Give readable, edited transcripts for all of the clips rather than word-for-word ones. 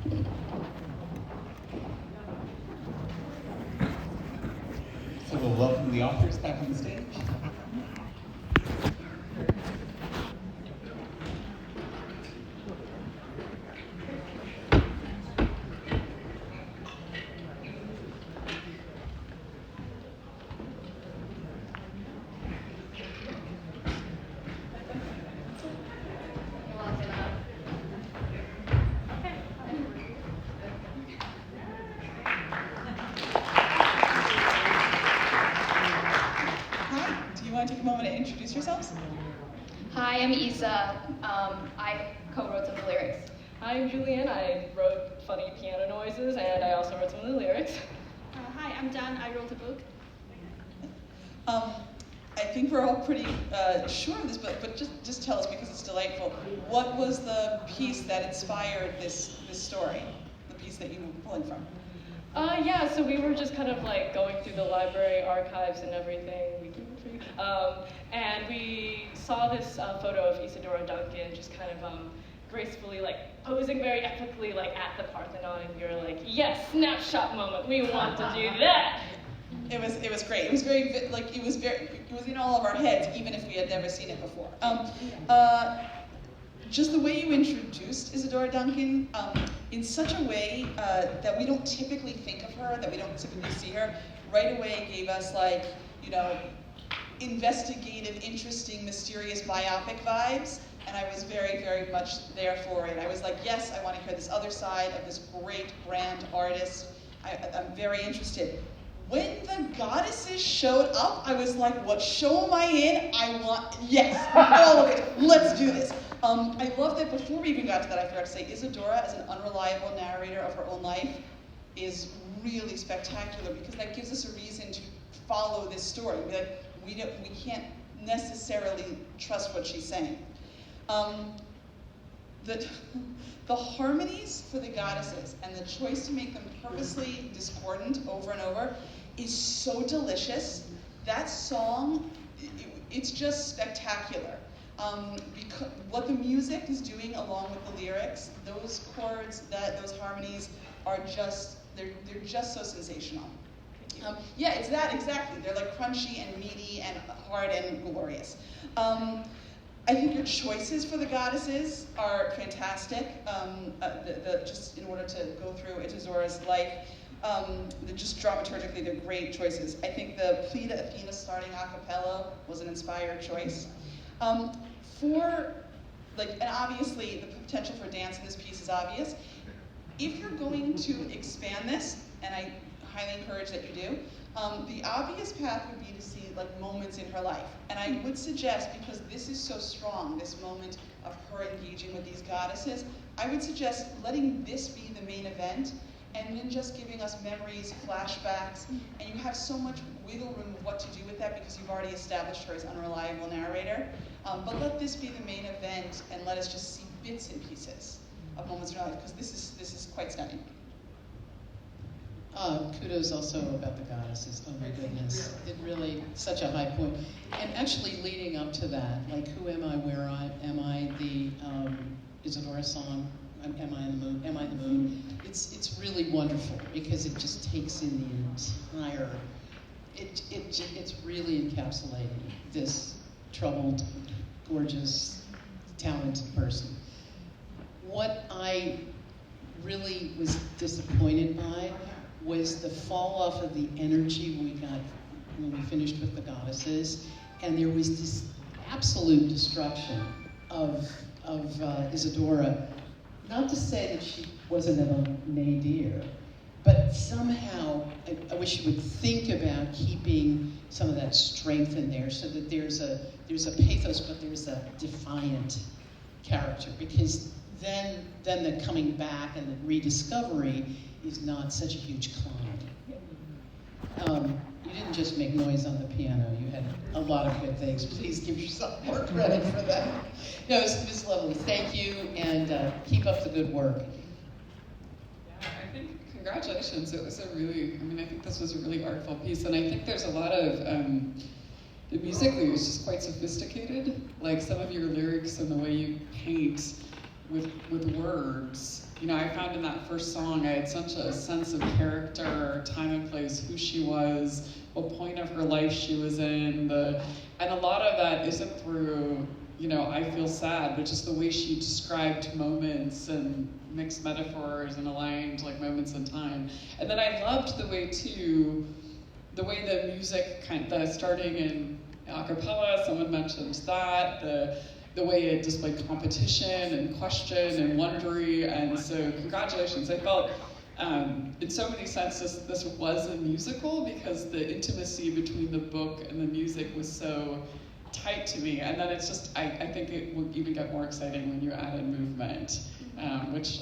So we'll welcome the authors back on stage. Take a moment to introduce yourselves. Hi, I'm Isa. I co-wrote some of the lyrics. Hi, I'm Julianne. I wrote funny piano noises, and I also wrote some of the lyrics. Hi, I'm Dan. I wrote a book. I think we're all pretty sure of this, but just tell us, because it's delightful. What was the piece that inspired this story? The piece that you were pulling from? Yeah, so we were just kind of like going through the library archives and everything. And we saw this photo of Isadora Duncan just kind of gracefully like posing very epically like at the Parthenon, and we were like, yes, snapshot moment, we want to do that. It was great. It was it was in all of our heads, even if we had never seen it before. Just the way you introduced Isadora Duncan, in such a way that we don't typically think of her, that we don't typically see her, right away gave us like, investigative, interesting, mysterious biopic vibes, and I was very, very much there for it. I was like, yes, I want to hear this other side of this great, grand artist. I'm very interested. When the goddesses showed up, I was like, what show am I in? I want, yes, all of it. Let's do this. I love that before we even got to that, I forgot to say, Isadora, as an unreliable narrator of her own life, is really spectacular, because that gives us a reason to follow this story. We can't necessarily trust what she's saying. The harmonies for the goddesses and the choice to make them purposely discordant over and over is so delicious. That song, it's just spectacular. Because what the music is doing along with the lyrics, those chords, those harmonies are just, they're just so sensational. Yeah, it's that, exactly. They're like crunchy and meaty and hard and glorious. I think your choices for the goddesses are fantastic. Just in order to go through Isadora's life, just dramaturgically, they're great choices. I think the plea to Athena starting a cappella was an inspired choice. And obviously the potential for dance in this piece is obvious. If you're going to expand this, and I highly encourage that you do, the obvious path would be to see like moments in her life. And I would suggest, because this is so strong, this moment of her engaging with these goddesses, I would suggest letting this be the main event, and then just giving us memories, flashbacks, and you have so much wiggle room of what to do with that because you've already established her as unreliable narrator. But let this be the main event, and let us just see bits and pieces of moments in her life, because this is quite stunning. Kudos also about the goddesses. Oh my goodness, it really, such a high point. And actually leading up to that, like who am I, where am I, the Isadora song, Am I in the Moon? Am I the Moon? It's really wonderful because it just takes in the entire, it's really encapsulating this troubled, gorgeous, talented person. What I really was disappointed by was the fall off of the energy we got when we finished with the goddesses, and there was this absolute destruction of Isadora. Not to say that she wasn't a nadir, but somehow I wish you would think about keeping some of that strength in there, so that there's a pathos, but there's a defiant character, because then the coming back and the rediscovery is not such a huge climb. You didn't just make noise on the piano, you had a lot of good things. Please give yourself more credit for that. No, it was lovely. Thank you, and keep up the good work. Yeah, I think congratulations. It was I think this was a really artful piece, and I think there's a lot of, the musically was just quite sophisticated. Like some of your lyrics and the way you paint with words I found in that first song, I had such a sense of character, time and place, who she was, what point of her life she was in, and a lot of that isn't through, I feel sad, but just the way she described moments and mixed metaphors and aligned like moments in time. And then I loved the way the music the starting in a cappella, someone mentioned that, the way it displayed competition and question and wondery, and so congratulations. I felt in so many senses this was a musical because the intimacy between the book and the music was so tight to me, and then it's just, I think it would even get more exciting when you add in movement, which,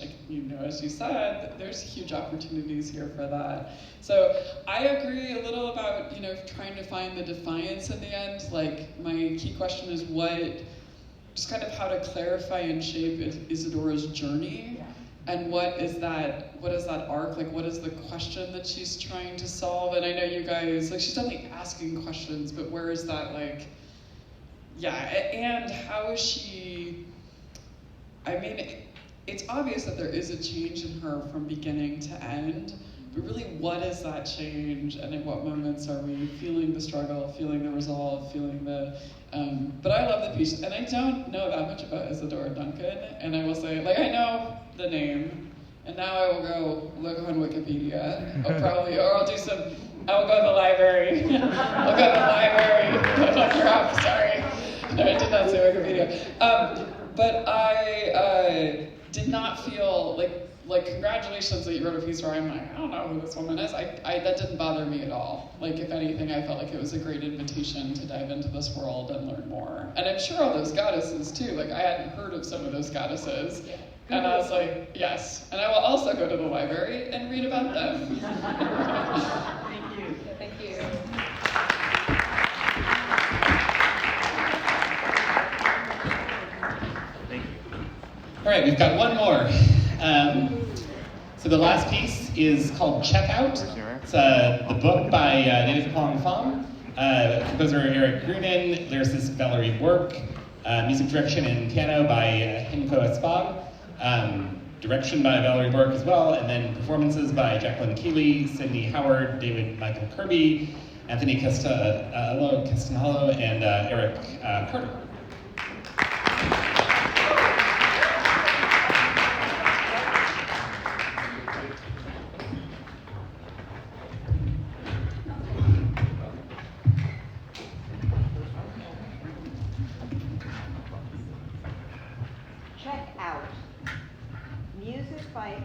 as you said, there's huge opportunities here for that. So I agree a little about, trying to find the defiance in the end. Like, my key question is just kind of how to clarify and shape Isadora's journey, and what is that arc, like what is the question that she's trying to solve? And I know you guys, she's definitely asking questions, but where is that, and how is she, it's obvious that there is a change in her from beginning to end, but really what is that change, and in what moments are we feeling the struggle, feeling the resolve, feeling the, but I love the piece, and I don't know that much about Isadora Duncan, and I will say, I know the name, and now I will go look on Wikipedia, I'll go to the library. I'll go to the library, look her up, sorry. No, I did not say Wikipedia. But I did not feel like congratulations that you wrote a piece where I'm like, I don't know who this woman is. That didn't bother me at all. If anything, I felt like it was a great invitation to dive into this world and learn more. And I'm sure all those goddesses too, I hadn't heard of some of those goddesses. And I was like, yes. And I will also go to the library and read about them. Thank you. Thank you. All right, we've got one more. So the last piece is called Checkout. It's the book by David Kwong Pham, composer Eric Grunin, lyricist Valerie Work, music direction and piano by Himko Espag, direction by Valerie Work as well, and then performances by Jacqueline Keeley, Sydney Howard, David Michael Kirby, Anthony Castanalo, and Eric Carter.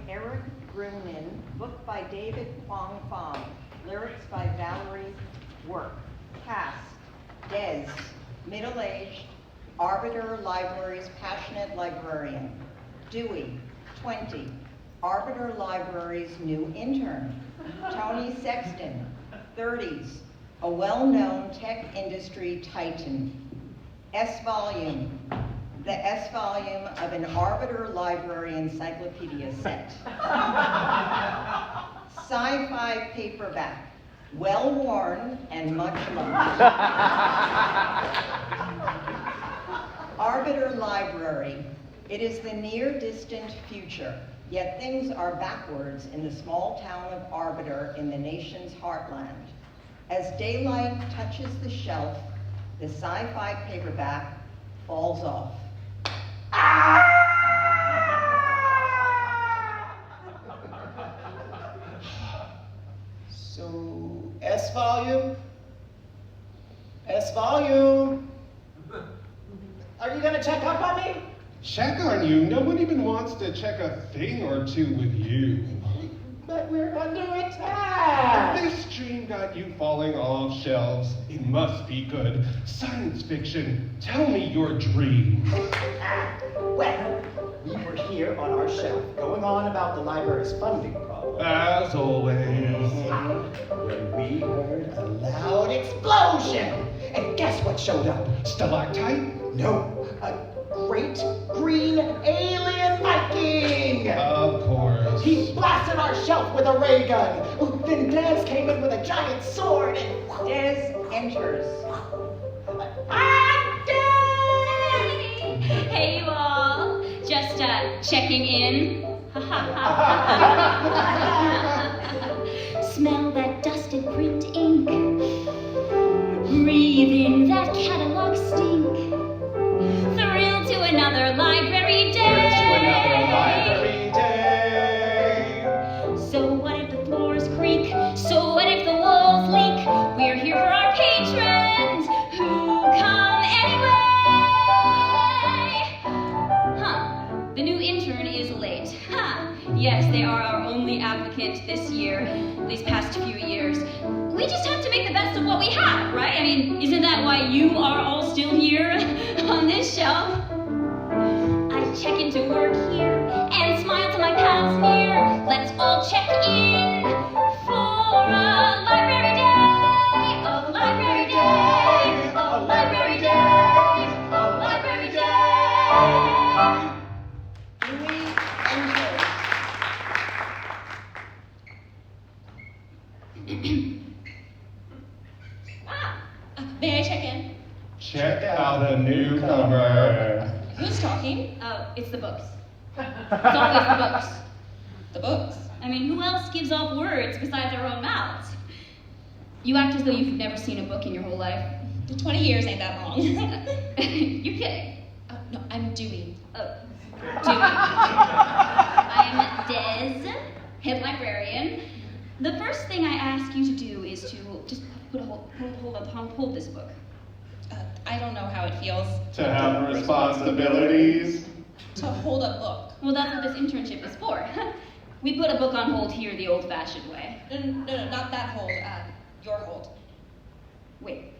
Eric Grunin, book by David Kwong Pham, lyrics by Valerie Work. Cast: Des, middle-aged, Arbiter Library's passionate librarian. Dewey, 20, Arbiter Library's new intern. Tony Sexton, 30s, a well-known tech industry titan. S-Volume, the S volume of an Arbiter Library encyclopedia set. Sci-fi paperback, well-worn and much loved. Arbiter Library, it is the near-distant future, yet things are backwards in the small town of Arbiter in the nation's heartland. As daylight touches the shelf, the sci-fi paperback falls off. So, S-Volume? S-Volume? Are you gonna check up on me? Check on you? No one even wants to check a thing or two with you. But we're under attack! This dream got you falling off shelves. It must be good. Science fiction. Tell me your dream. Well, we were here on our shelf, going on about the library's funding problem. As always. When we heard a loud explosion. And guess what showed up? Stalactite? No, a great green alien Viking! Of course. He blasted our shelf with a ray gun. Then Des came in with a giant sword and... Des enters. Hey you all, just checking in. Smell that dusted print ink. Breathe in that catalog stink. Thrill to another library day. So what if the floors creak? So what if the walls leak? We're here for our patrons who come anyway. The new intern is late. Yes, they are our only applicant this year, these past few years. We just have to make the best of what we have, right? I mean, isn't that why you are all still here on this shelf? I check into work here and smile to my pals near. Let's all check in for a library day. A library day. A library day. A library day. May I check in? Check out a newcomer. Who's talking? Oh, it's the books. It's always the books. The books. I mean, who else gives off words besides our own mouths? You act as though you've never seen a book in your whole life. 20 years ain't that long. You're kidding. No, I'm Dewey. Oh, Dewey. I'm Des, head librarian. The first thing I ask you to do is to just hold this book. I don't know how it feels. To have responsibilities. To hold a book. Well, that's what this internship is for. We put a book on hold here the old-fashioned way. No, not that hold. Your hold. Wait.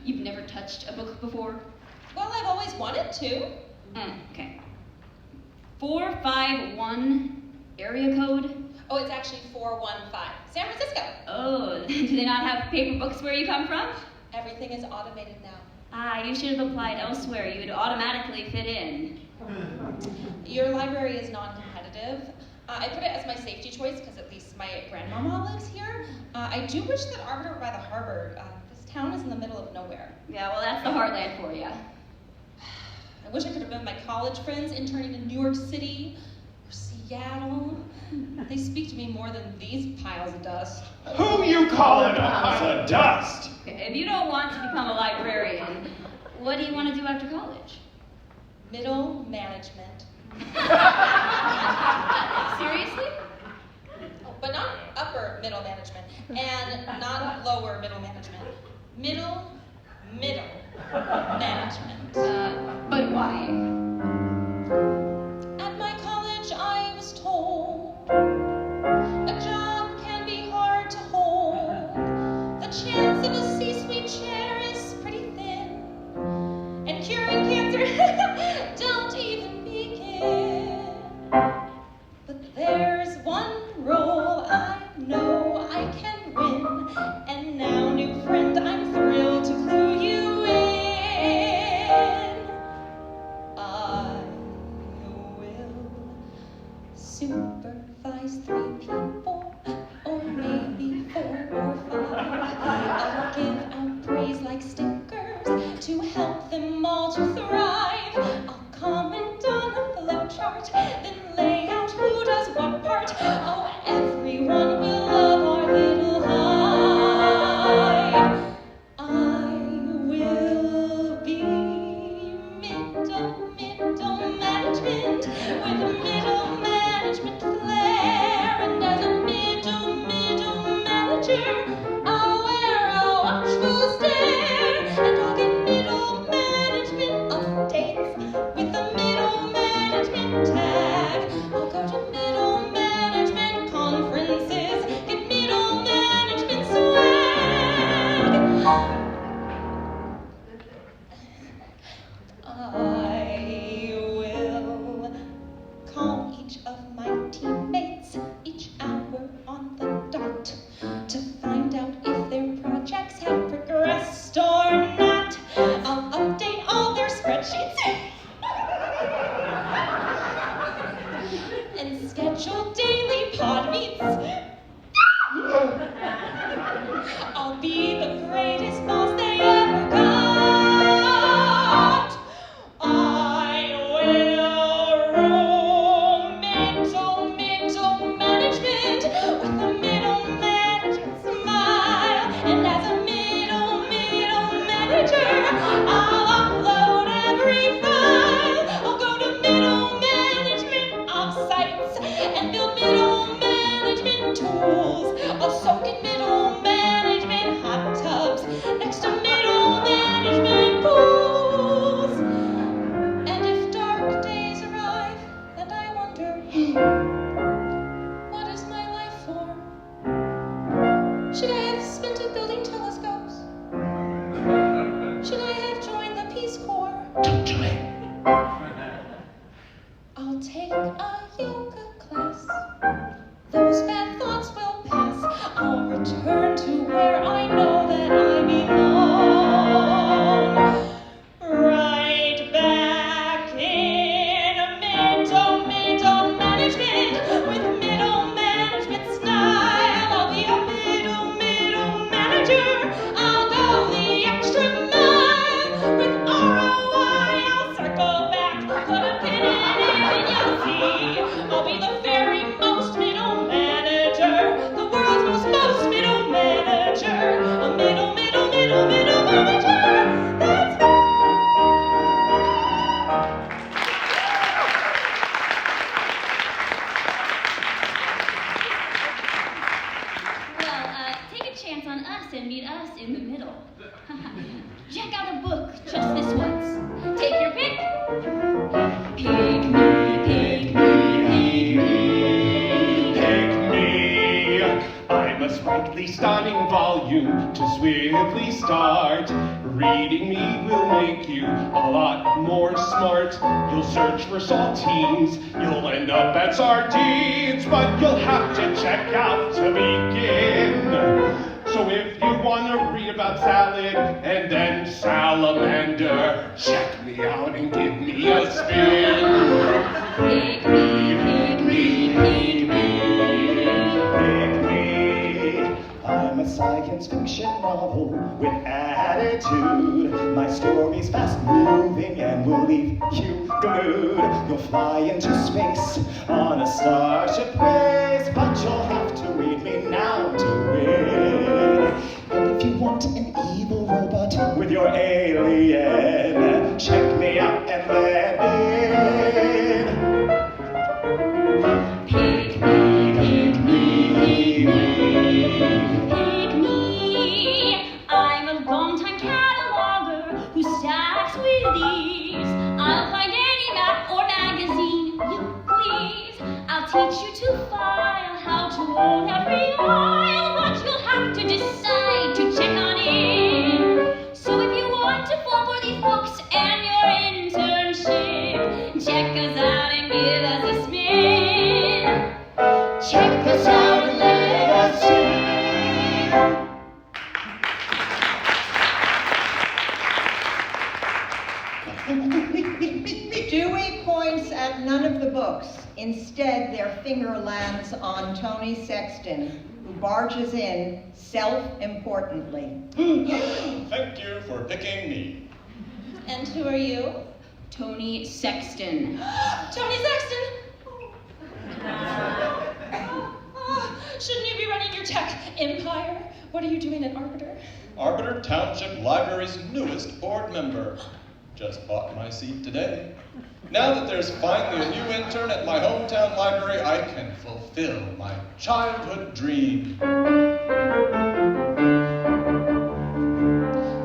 You've never touched a book before? Well, I've always wanted to. Okay. 451 area code? Oh, it's actually 415. San Francisco. Oh, do they not have paper books where you come from? Everything is automated now. You should have applied elsewhere. You would automatically fit in. Your library is non-competitive. I put it as my safety choice because at least my grandmama lives here. I do wish that Arbiter were by the harbor. This town is in the middle of nowhere. Yeah, well, that's the heartland for you. I wish I could have been with my college friends interning in New York City or Seattle. They speak to me more than these piles of dust. Who you calling a pile of dust? If you don't want to become a librarian, what do you want to do after college? Middle management. Seriously? Oh, but not upper middle management, and not lower middle management. Middle management. But why? At my college, I was told a job can be hard to hold. The chance of a C-suite chair is pretty thin, and curing cancer don't even begin. But there's one role I know I can win, and now, new friend, I'm thrilled to clue you in. I will supervise 3 people, or maybe 4 or 5. I'll give out praise like stickers to help them all to thrive. I'll comment on a flow chart, then lay out who does what part. Oh, everyone will love our little hive. I will be middle management with middle management flair, and as a middle manager, I'll wear a watchful stare, and I'll get middle management updates with a middle management tag. I'll go to middle management conferences, get middle management swag. I will call each of my teammates each hour on the dot to find out if their projects have progressed or not. I'll update all their spreadsheets and schedule daily pod meets. I'll be the greatest boss they ever got. I will romanticize rooms and build middle management tools. I'll soak in middle management hot tubs next to middle management pools. And if dark days arrive and I wonder, what is my life for? Should I have spent it building telescopes? Should I have joined the Peace Corps? Don't do it. I'll take a yoga class. Those bad thoughts will pass. I'll return to where I know that I belong. Right back in middle management with middle management style. I'll be a middle manager. I'll go the extra mile with ROI. I'll circle back, put a pin in it, and you'll see. I'll be the very most middle manager, the world's most middle manager, a middle manager. That's me. Well, take a chance on us and meet us in the middle. Check out a book just this once. Take your pick. Pick me, pick me, pick me. Pick me. I'm a sprightly, stunning volume to swiftly start. Reading me will make you a lot more smart. You'll search for saltines, you'll end up at sardines, but you'll have to check out to begin. So if you want to read about salad and then salamander, check me out and give me a spin. Pick me, pick me, pick me. Pick me. I'm a science fiction novel with attitude. My story's fast moving and will leave you glued. You'll fly into space on a starship race, but you'll have to read me now to win. And if you want an evil robot with your alien, check me out and let me in. Pick me, pick me, pick me. Pick me. I'm a long-time cataloger who stacks with these. I'll find any map or magazine you please. I'll teach you to file, how to own every aisle, but you'll have to decide to check on in. So if you want to fall for these books and your internship, check us out and give us a spin. Check us out and let us in. Dewey points at none of the books. Instead, their finger lands on Tony Sexton, who barges in self-importantly. Thank you for picking me. And who are you? Tony Sexton. Tony Sexton! Shouldn't you be running your tech empire? What are you doing at Arbiter? Arbiter Township Library's newest board member. Just bought my seat today. Now that there's finally a new intern at my hometown library, I can fulfill my childhood dream.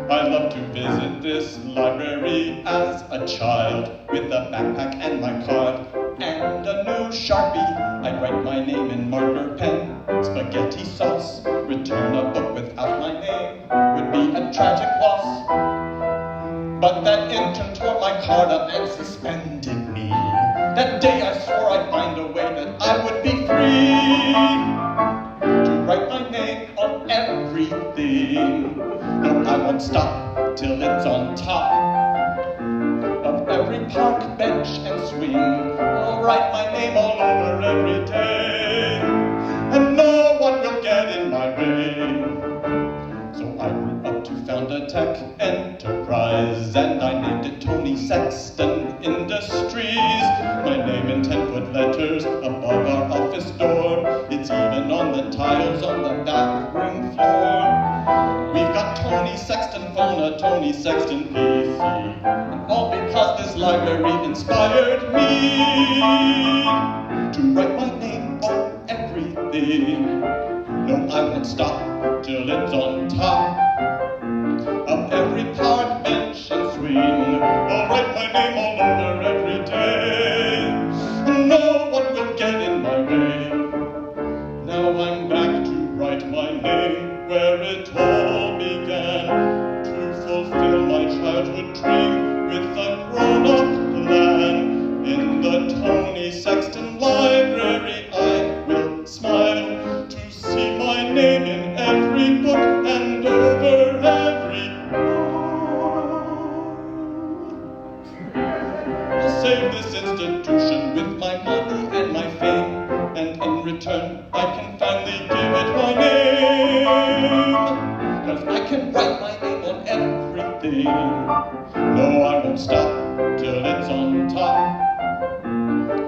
I love to visit this library as a child with a backpack and my card and a new Sharpie. I'd write my name in marker pen, spaghetti sauce. Return a book without my name would be a tragic loss. But that intern tore my card up and suspended me. That day I swore I'd find a way that I would be free to write my name on everything. No, I won't stop till it's on top of every park bench and swing. I'll write my name all over every day, and no one will get in my way. So I grew up to found a tech enterprise, and I named it Tony Sexton Industries. My name in 10-foot letters above our office door. It's even on the tiles on the back room floor. We've got Tony Sexton phone, a Tony Sexton PC, and all because this library inspired me to write my name on everything. No, I won't stop till it's on top of every park bench and swing. I'll write my name all over every day. No one will get in my way. Now I'm back to write my name where it all began, to fulfill my childhood dream with a grown-up plan. In the Tony Sexton Library I will smile to see my name in every book and over every wall. I'll save this institution with my money and my fame, and in return I can finally give it my name. 'Cause I can write my name on everything. No, I won't stop till it's on top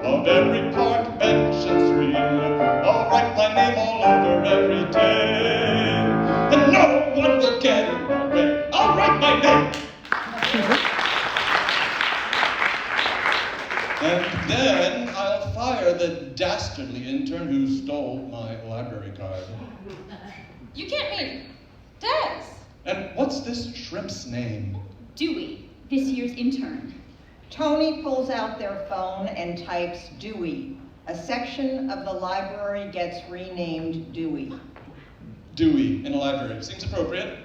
of every park bench and swing. I'll write my name all over every day, and no one will get in my way. I'll write my name. And then I'll fire the dastardly intern who stole my library card. You can't mean Des. And what's this shrimp's name? Dewey, this year's intern. Tony pulls out their phone and types Dewey. A section of the library gets renamed Dewey. Dewey in a library. Seems appropriate.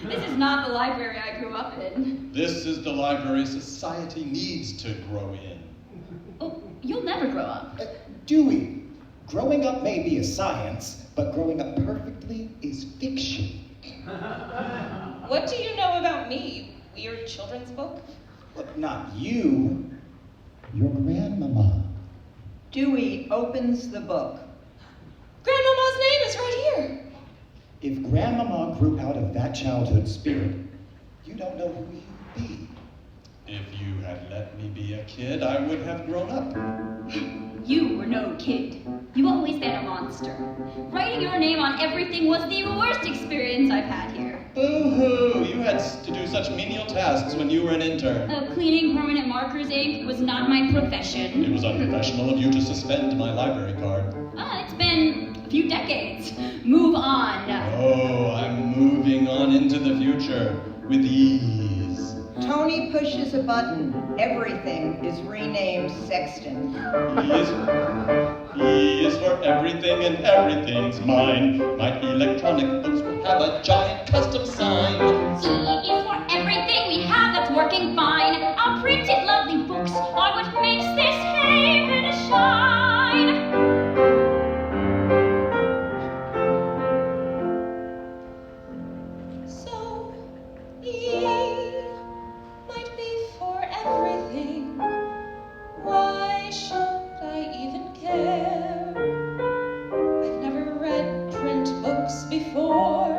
This is not the library I grew up in. This is the library society needs to grow in. Oh, you'll never grow up. Dewey, growing up may be a science, but growing up perfectly is fiction. What do you know about me? Weird children's book? Look, not you, your grandmama. Dewey opens the book. Grandmama's name is right here. If grandmama grew out of that childhood spirit, you don't know who you'd be. If you had let me be a kid, I would have grown up. You were no kid. You always been a monster. Writing your name on everything was the worst experience I've had here. Boo-hoo! You had to do such menial tasks when you were an intern. Cleaning permanent markers ink was not my profession. It was unprofessional of you to suspend my library card. It's been a few decades. Move on. Oh, I'm moving on into the future with ease. Tony pushes a button. Everything is renamed Sexton. E is for everything and everything's mine. My electronic books will have a giant custom sign. E is for everything we have that's working fine. Our printed lovely books are what makes this haven shine. So, E might be for everything. Why should I even care? I've never read print books before.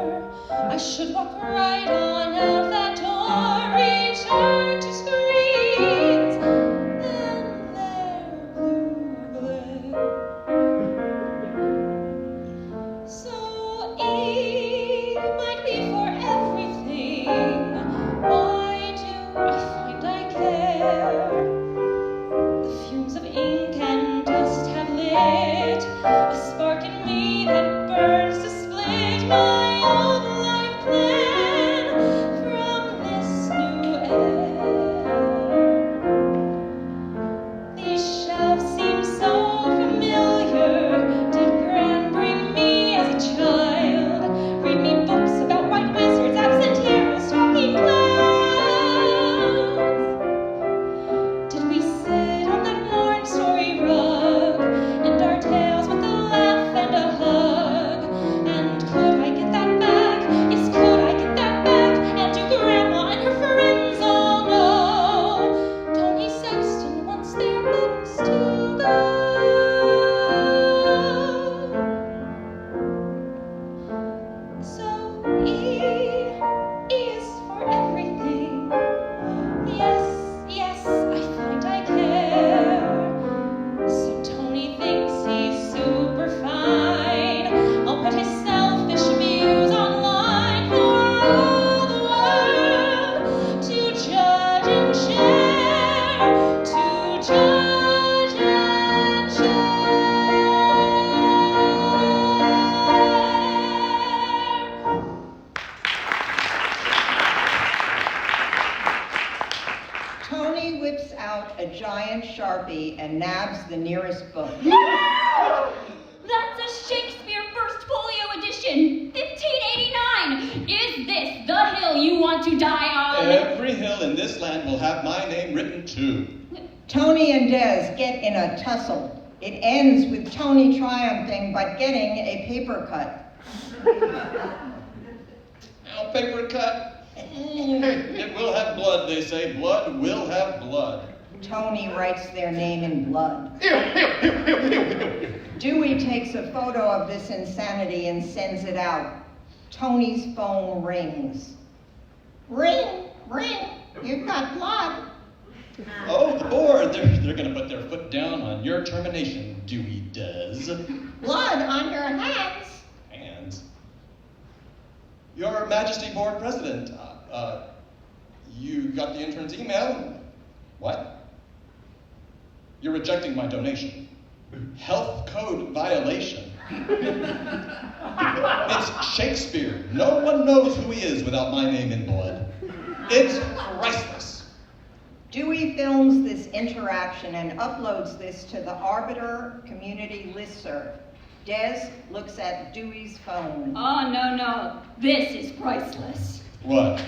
I should walk right on out that door, return to screens and their blue glare. So E might be for everything. Why do I find I care? The fumes of ink and dust have lit a spark in me that burns to split my old life plan from this new air. These shelves seem so familiar. Did Gran bring me as a child? Read me books about white wizards, absent heroes, talking clouds. Did we sit on that worn story rug and our tales with the Sharpie and nabs the nearest book. That's a Shakespeare First Folio edition, 1589. Is this the hill you want to die on? Every hill in this land will have my name written too. Tony and Des get in a tussle. It ends with Tony triumphing but getting a paper cut. Now, paper cut. It will have blood, they say. Blood will have blood. Tony writes their name in blood. Dewey takes a photo of this insanity and sends it out. Tony's phone rings. Ring, ring, you've got blood. Oh, the board. They're going to put their foot down on your termination, Dewey does. Blood on your hands. Hands. Your Majesty Board President, you got the intern's email? What? You're rejecting my donation. Health code violation. It's Shakespeare. No one knows who he is without my name in blood. It's priceless. Dewey films this interaction and uploads this to the Arbiter community listserv. Des looks at Dewey's phone. Oh, no. This is priceless. What?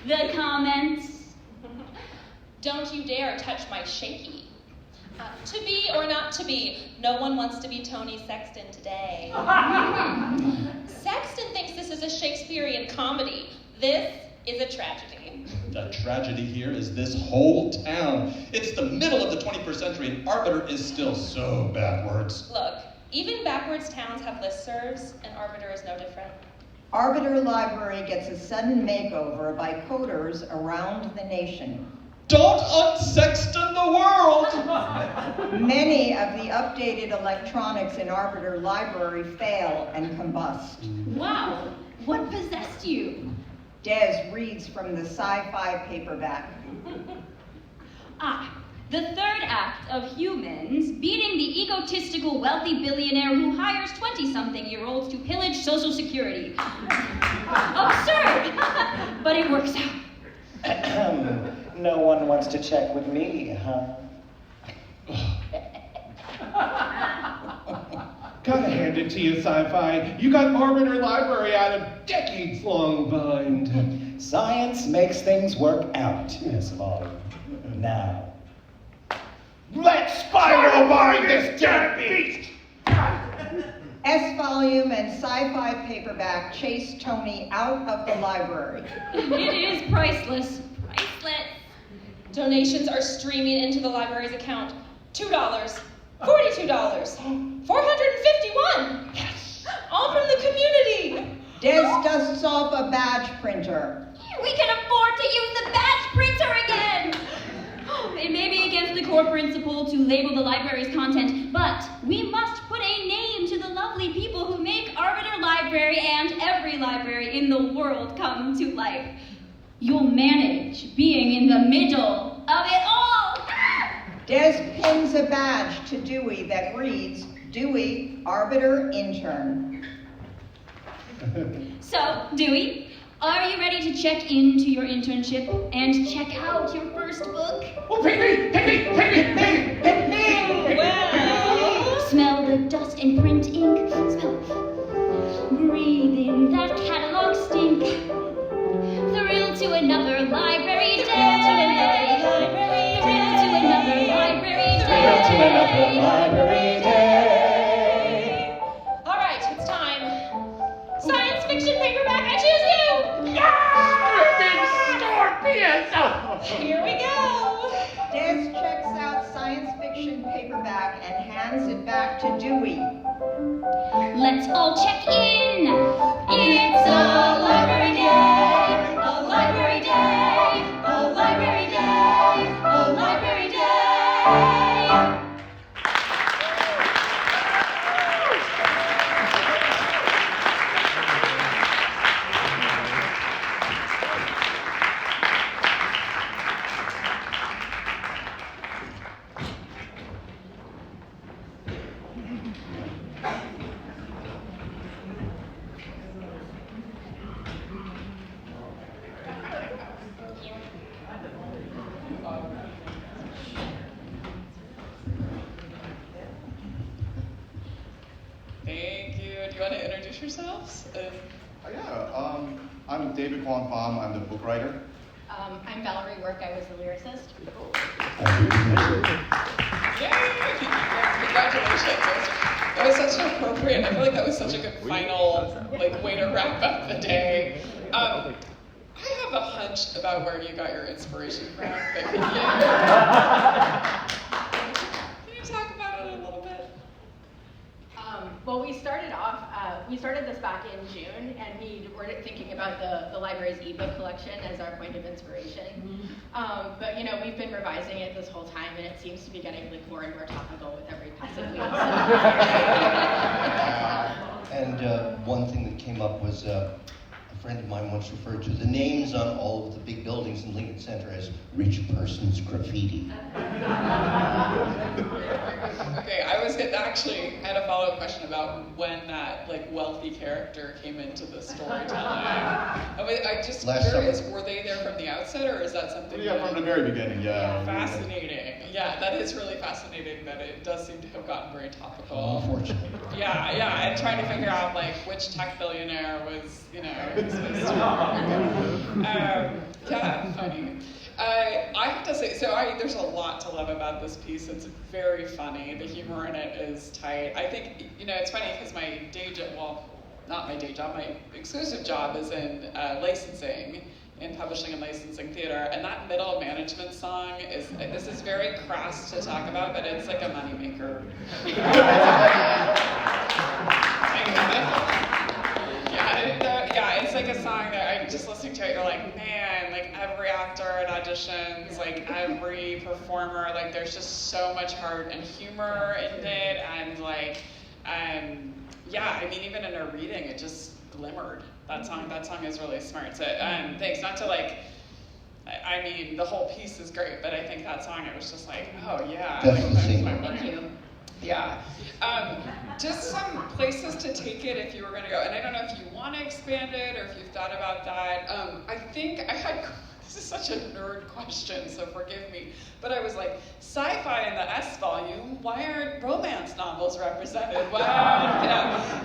The comments. Don't you dare touch my shaky. To be or not to be, no one wants to be Tony Sexton today. Sexton thinks this is a Shakespearean comedy. This is a tragedy. The tragedy here is this whole town. It's the middle of the 21st century and Arbiter is still so backwards. Look, even backwards towns have listservs, and Arbiter is no different. Arbiter Library gets a sudden makeover by coders around the nation. Don't unsexton the world! Many of the updated electronics in Arbiter Library fail and combust. Wow, what possessed you? Des reads from the sci-fi paperback. The third act of Humans, beating the egotistical wealthy billionaire who hires 20-something-year-olds to pillage Social Security. Absurd, but it works out. No one wants to check with me, huh? Gotta hand it to you, Sci-Fi. You got Arbiter Library out of decades-long bind. Science makes things work out, Miss Molly. Now, let's spiral bind this dead beast! S-Volume and sci-fi paperback chase Tony out of the library. It is priceless. Priceless. Donations are streaming into the library's account. $2, $42, $451. Yes. All from the community. Des dusts off a badge printer. We can afford to use the badge printer again. It may be against the core principle to label the library's content, but we must put a name to the lovely people who make Arbiter Library and every library in the world come to life. You'll manage being in the middle of it all. Des pins a badge to Dewey that reads, Dewey, Arbiter Intern. So, Dewey, are you ready to check into your internship and check out your first book? Oh, pick me! Well, smell the dust and print ink. Smell. Breathe in that catalog stink. Thrill to another library day. Thrill to another library day. Thrill to another library day. All right, it's time. Science fiction paperback, I choose you! Here we go. Des checks out science fiction paperback and hands it back to Dewey. Let's all check in. It's a library day. A library day. A library day. A library day. Thank you. Do you want to introduce yourselves? I'm David Kwong Pham. I'm the book writer. I'm Valerie Work. I was the lyricist. Yay! Congratulations. That was such an appropriate, I feel like that was such a good final way to wrap up the day. I have a hunch about where you got your inspiration from, but can you talk about it a little bit? Well, we started this back in June, and we were thinking about the library's ebook collection as our point of inspiration. But we've been revising it this whole time, and it seems to be getting more and more topical with every passing week. And one thing that came up was a friend of mine once referred to the names on all of the big buildings in Lincoln Center as rich person's graffiti. Okay, I had a follow-up question about when that wealthy character came into the storytelling. I'm just curious, were they there from the outset, or is that something? Yeah, from the very beginning. Yeah. Fascinating. Yeah, that is really fascinating. That it does seem to have gotten very topical. Unfortunately. Yeah, and trying to figure out which tech billionaire was, yeah, funny. I have to say, there's a lot to love about this piece. It's very funny. The humor in it is tight. I think, it's funny because my day job, well, not my day job, my exclusive job is in licensing, in publishing and licensing theater, and that middle management song this is very crass to talk about, but it's like a moneymaker. Yeah, it's like a song that I'm just listening to it, you're like, man, every actor at auditions, every performer, there's just so much heart and humor in it, and even in a reading, it just glimmered. That song is really smart. So, thanks. Not to the whole piece is great, but I think that song, it was just oh yeah. Thank you. Yeah. Just some places to take it if you were going to go. And I don't know if you want to expand it or if you've thought about that. I think this is such a nerd question, so forgive me. But I was sci-fi in the S volume, why aren't romance novels represented?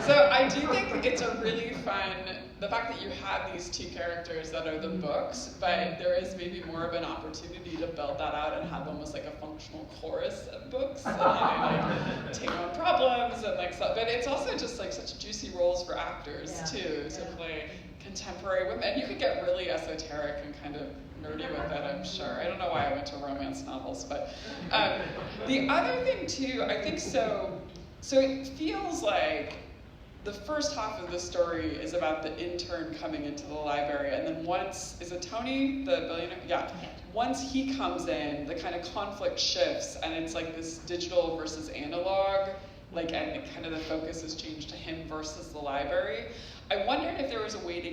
So I do think it's a really fun, the fact that you have these two characters that are the books, but there is maybe more of an opportunity to build that out and have almost a functional chorus of books, and take on problems and stuff. But it's also just such juicy roles for actors too, to play contemporary women. And you could get really esoteric and kind of nerdy with it, I'm sure. I don't know why I went to romance novels, but the other thing too, I think so it feels like the first half of the story is about the intern coming into the library, and then is it Tony, the billionaire? Yeah. Once he comes in, the kind of conflict shifts, and it's this digital versus analog, and kind of the focus has changed to him versus the library. I wondered if there was a way to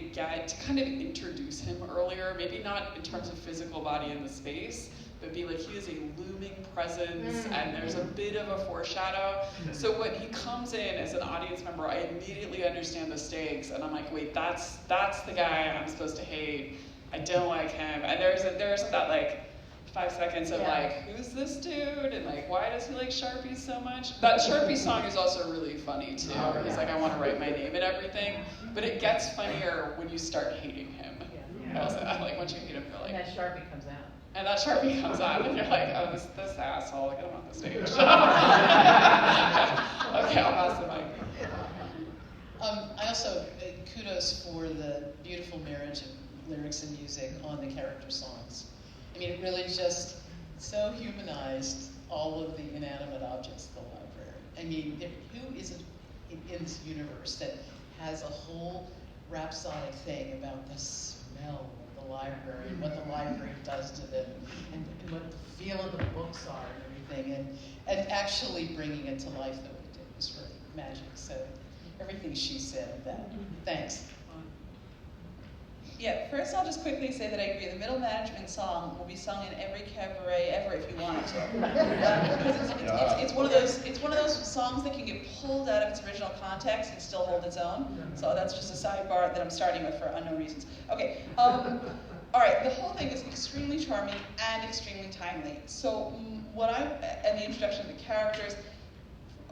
kind of introduce him earlier, maybe not in terms of physical body in the space, but be he is a looming presence, and there's a bit of a foreshadow. So when he comes in as an audience member, I immediately understand the stakes, and I'm wait, that's the guy I'm supposed to hate. I don't like him. And there's that 5 seconds of who's this dude, and why does he like Sharpie so much? That Sharpie song is also really funny too, where he's I want to write my name and everything, but it gets funnier when you start hating him. Once you hate him, you're And that Sharpie comes out. And that Sharpie comes out, and you're oh, this asshole, get him on the stage. Okay, I'll pass the mic. I also, kudos for the beautiful marriage of lyrics and music on the character songs. It really just so humanized all of the inanimate objects of the library. Who isn't in this universe that has a whole rhapsodic thing about the smell of the library and what the library does to them and what the feel of the books are and everything, and actually bringing it to life the way it did was really magic. So everything she said, thanks. Yeah, first I'll just quickly say that I agree. The middle management song will be sung in every cabaret ever if you want it to. Because it's one of those songs that can get pulled out of its original context and still hold its own. So that's just a sidebar that I'm starting with for unknown reasons. Okay. All right. The whole thing is extremely charming and extremely timely. So and the introduction of the characters.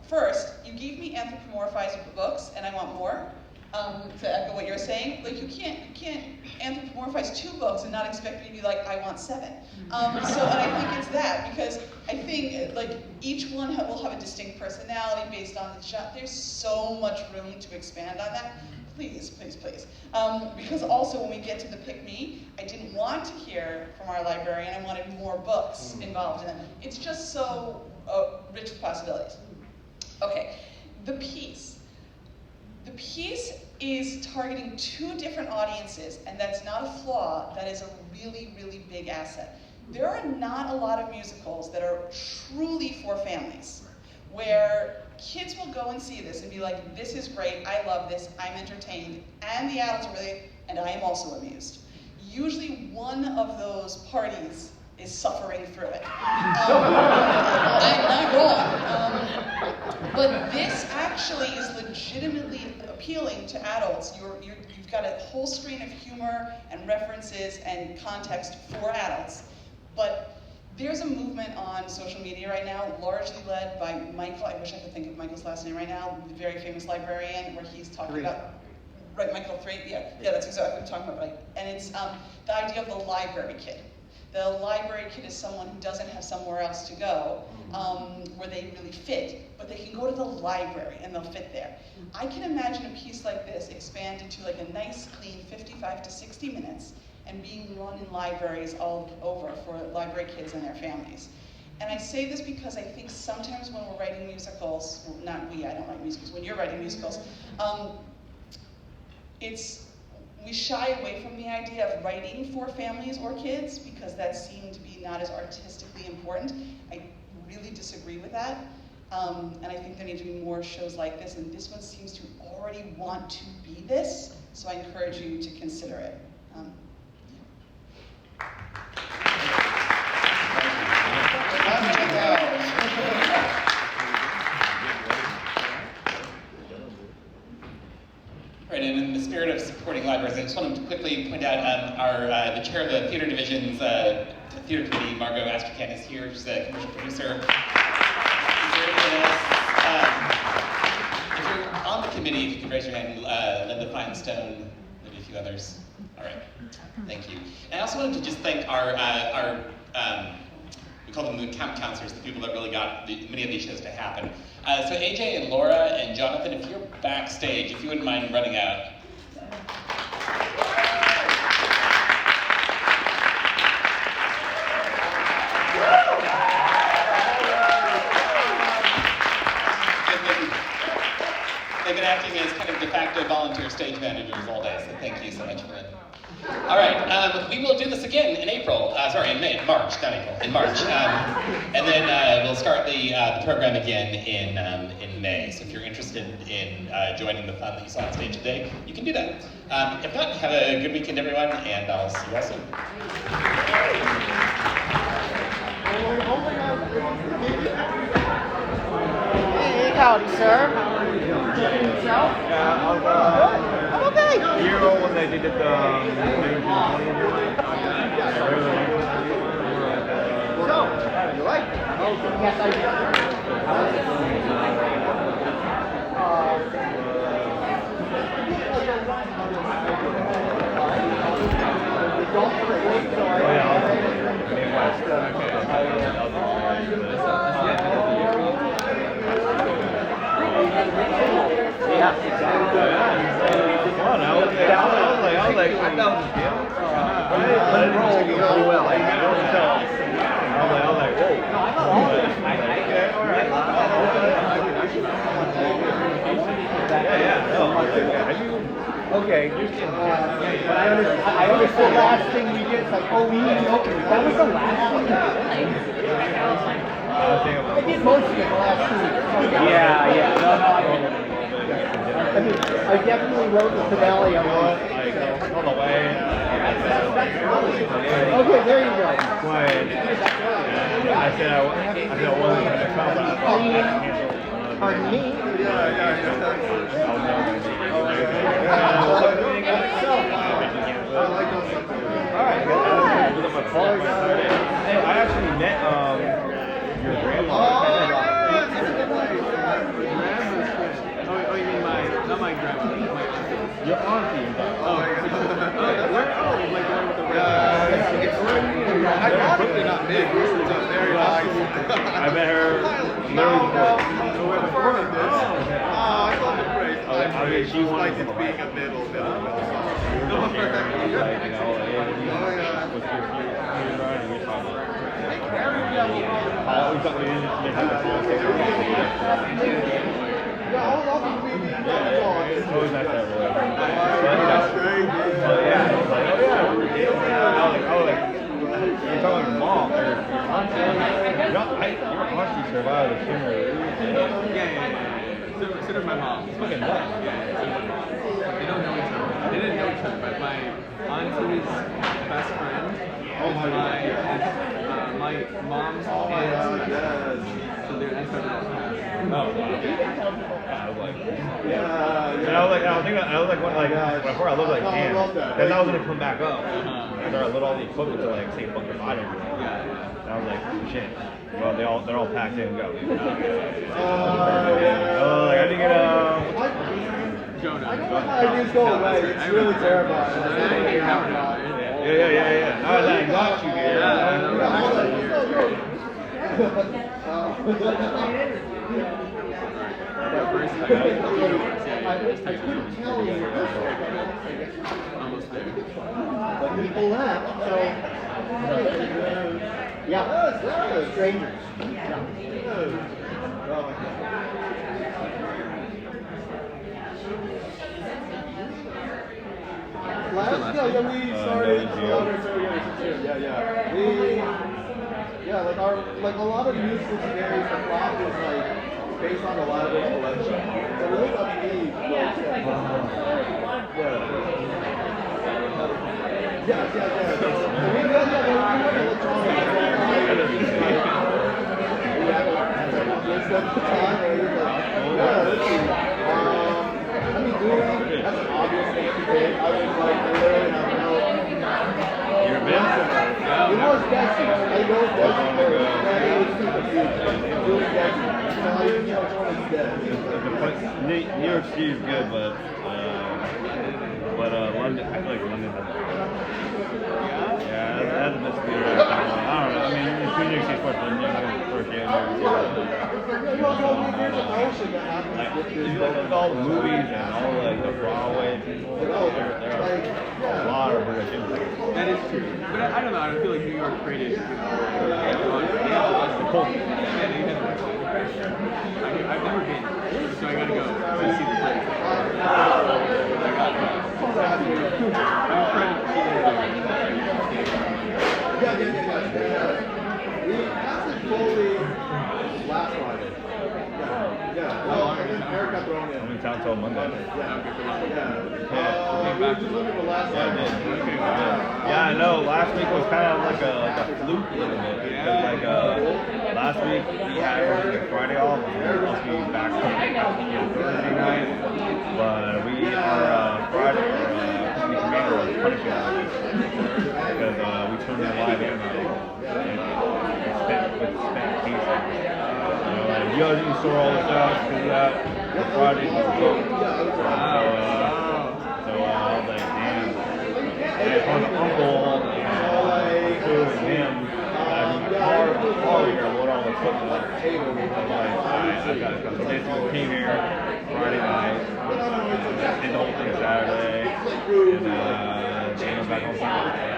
First, you gave me anthropomorphized books, and I want more. To echo what you're saying, like you can't anthropomorphize 2 books and not expect me to be like, I want 7. And I think it's that, because I think like each one will have a distinct personality based on the genre. There's so much room to expand on that. Please, please, please. Because also when we get to the Pick Me, I didn't want to hear from our librarian. I wanted more books involved in them. It's just so rich with possibilities. Okay, the piece. The piece is targeting 2 different audiences, and that's not a flaw. That is a really, really big asset. There are not a lot of musicals that are truly for families, where kids will go and see this and be like, this is great, I love this, I'm entertained, and the adults are really, and I am also amused. Usually one of those parties is suffering through it. I'm not wrong. But this actually is legitimately appealing to adults. You've got a whole screen of humor and references and context for adults. But there's a movement on social media right now, largely led by Michael. I wish I could think of Michael's last name right now, the very famous librarian, where he's talking about, right, Michael Threet, yeah, that's exactly what I'm talking about, right? And it's the idea of the library kid. The library kid is someone who doesn't have somewhere else to go where they really fit, but they can go to the library and they'll fit there. I can imagine a piece like this expanded to like a nice, clean 55 to 60 minutes and being run in libraries all over for library kids and their families. And I say this because I think sometimes when we're writing musicals, well, not we, I don't write musicals, when you're writing musicals, we shy away from the idea of writing for families or kids because that seemed to be not as artistically important. I really disagree with that. And I think there need to be more shows like this, and this one seems to already want to be this, so I encourage you to consider it. Right, and in the spirit of supporting libraries, I just wanted to quickly point out the chair of the theater division's theater committee, Margot Astrachan, is here. She's a commercial producer. If you're on the committee, if you could raise your hand, Linda Finestone, maybe a few others. All right, thank you. And I also wanted to just thank our we call them the camp counselors, the people that really got many of these shows to happen. So AJ and Laura and Jonathan, if you're backstage, if you wouldn't mind running out. They've been acting as kind of de facto volunteer stage managers all day, so thank you so much for that. All right, we will do this again in April, in March, not April, in March. And then we'll start the program again in May. So if you're interested in joining the fun that you saw on stage today, you can do that. If not, have a good weekend, everyone, and I'll see you all soon. Hey, howdy, sir. Yeah, I'm okay. Year old when they did the So, you like it? Yes, I do. Yeah. I was like, I know this deal. But it didn't take pretty well. I was like, whoa. Okay, all right. Okay. I understood the last thing we did. It's like, oh, we need to open it. That was the last thing we did. I did most of it the last 2 weeks. Yeah. No, I mean, I definitely wrote the finale on the way. Okay, there you go. I said I wasn't going to come, but I thought I had to cancel. Pardon me? I actually met your grandma. my grandmother. My auntie. Your auntie. Oh, where? Oh, like the one with the red. Ironically not big. It's very nice. I met her literally before. Oh, I love the phrase. I mean, she like wanted it to being a middle. like, what's your ride? And we talked about we talked about politics. It's always nice to have a yeah, I was like, oh yeah. I was like, you're talking about your mom or your auntie. Your auntie survived a tumor. So did my mom. Fucking nuts. They don't know each other. They didn't know each other, but my auntie's best friend is my mom's aunt. So they're ancestors. I was like, and I was like, before I looked like, damn, then I was gonna come back up. And I lit all the equipment to like say fucking bye to everyone. And I was like, shit. Well, they're all packed in and go. Like I didn't get Jonah. I don't know how ideas go away. It's really terrifying. Yeah. I got you here. I couldn't tell you. Almost there. But people left, so yeah, strangers. Last we started like a lot of music today, the plot is like based on the library collection. So we look up Eve. Yes. So we did that's an obvious thing to take. I was like, literally have no. You're a bit? It was Desi. I know Desi first. And it was super huge. It was Desi. So I didn't know which one was dead. New York City is good, but London, I feel like London has that's the best theater. I don't know. I mean, it's New York City first, but New York first year. Like, if you look at all the movies and all like the Broadway people, there are a lot of British influence. That is true. But I don't know, I feel like New York created, the culture. I've never been, so I gotta go to see the place. I'm a friend of We passed it fully last Friday. Eric got thrown in. I'm in town till Monday. We were just looking for last Friday. Yeah, I know. Last week was kind of like a fluke a little bit. Because like last week we had Friday off. We were supposed to be back Thursday night. But we are Friday. The commander was punishing us because we turned in live and spent cases. You guys didn't store all this out because the Fridays were booked. So I was like, damn. And I found the uncle and him. All here, what all the equipment on the table. I was like, alright, I got to come. So they came here Friday night, did the whole thing Saturday, and came back on Sunday.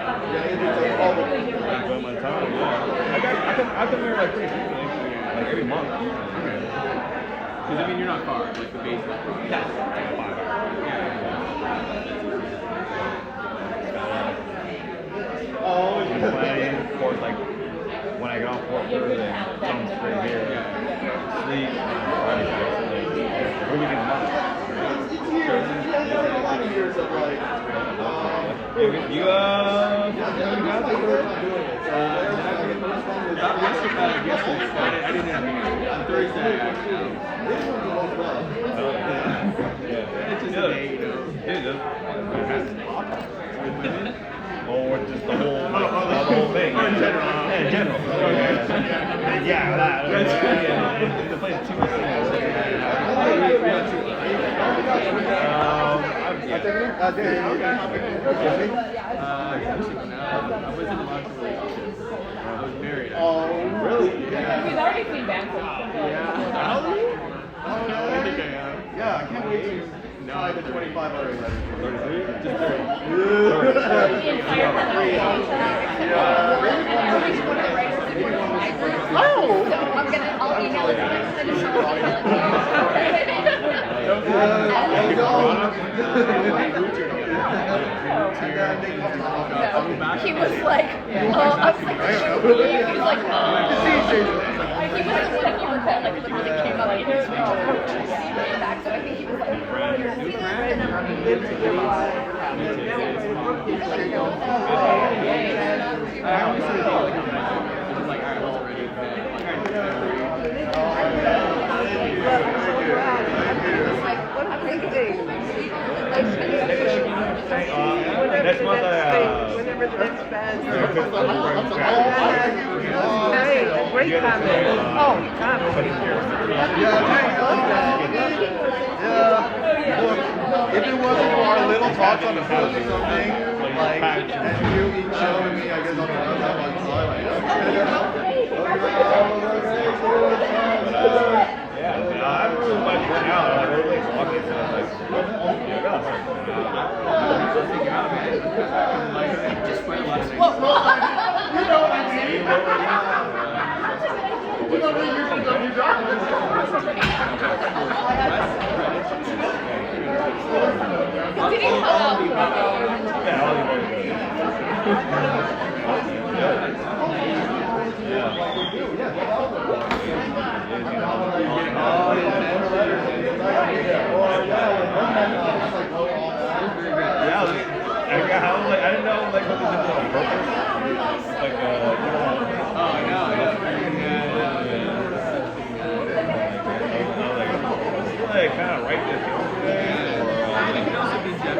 Enjoy my time, yeah. I come here like pretty frequently, like every month. Because I mean, you're not far, like the base is not far. Yeah, it's like 5 hours. Planning, of course, like when I get off work Thursday, come straight here, sleep, Friday night, every weekend month. A lot of years of like, you guys are doing it. Yesterday, I didn't have any. On Thursday, I actually. It's just a day, you know. Or just the whole thing. In general. Yeah, in general. Yeah, that. It's the place too much. I was in a long-term relationship. I was married. Oh, really? Yeah. He's already seen dancing. Yeah. I think I am. Yeah, I can't wait to No, try the 25 already. 33? Just Oh! I'll email it to He was like, I was like, he was like, he was the one, if you recall, like literally came up and he was back, so I think he was like, I always sort of feel like I'm just like, alright, I wasn't ready for that. Like, Next month whenever the next band. Hey, great comment. Oh, comment. Yeah. Look, if it wasn't for our little talks on the phone or something, like, and you each showing me, I guess I'll be done that one time. I really like working out. I really like walking. So I was like, just spent a lot of You know what I mean? You know what you got Did he come out? I didn't know like what this is on purpose. Like I kind of write this. It can also be Jeff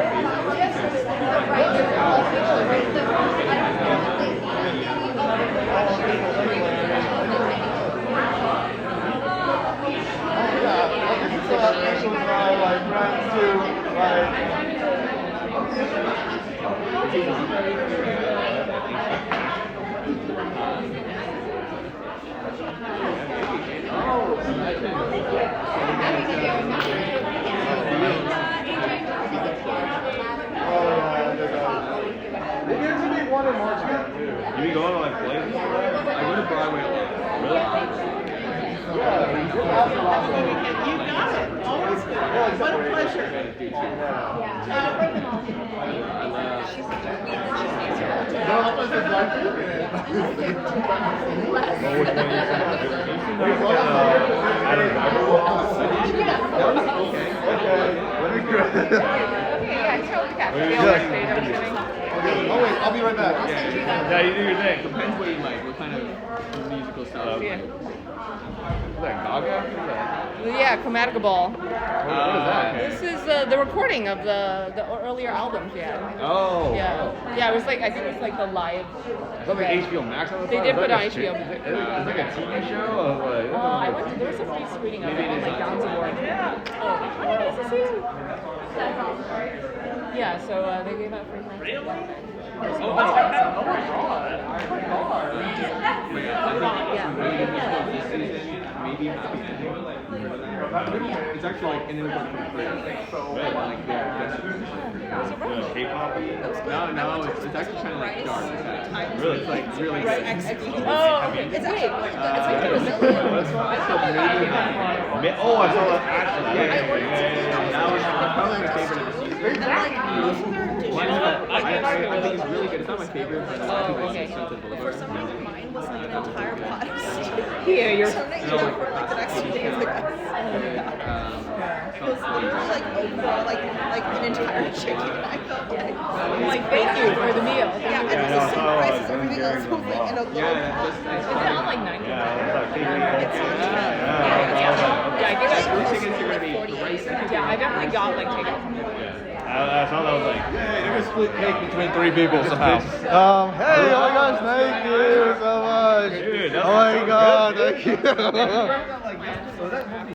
You be going to like plays? I go to Broadway a lot. You got it. Always good. What a pleasure. Oh wait, I'll be right back. Yeah, you do your thing. Depends what you like. What kind of musical style? Yeah. Is that Gaga? Yeah, Chromatica Ball. What is that? This is the recording of the earlier albums, yeah. Oh. Yeah, it was like, I think it was like the live. Is that like HBO Max on the They side? did Is put that on like a HBO. It's like a TV show? Or like, I went to, there was a free screening of it on like Downs Award. Oh, nice to see you. Yeah, so they gave out free tickets. Really? Oh my god. Maybe Happy Ending. It's actually like an import from France. Like they're K-pop? No, it's actually kind of like dark. Really? It's like really good. Oh, okay. It's actually, Oh, I saw that actually. That was probably my favorite of the season. I think it's really good. It's not my favorite, but I think it's Sunset Boulevard. For some reason, mine was like an entire pot of stew. Yeah, you're. So they for like the next 2 days, I guess. It was literally like overall, like an entire chicken. I felt like thank you for the meal. Yeah, and it was super rice and everything else was like in a little pot. Is it on like 9? Yeah, I think yeah, I definitely got like takeout. I saw that was like, Hey, they're gonna split cake between 3 people somehow. Hey, oh my gosh, thank you so much. Dude, oh my god, thank you.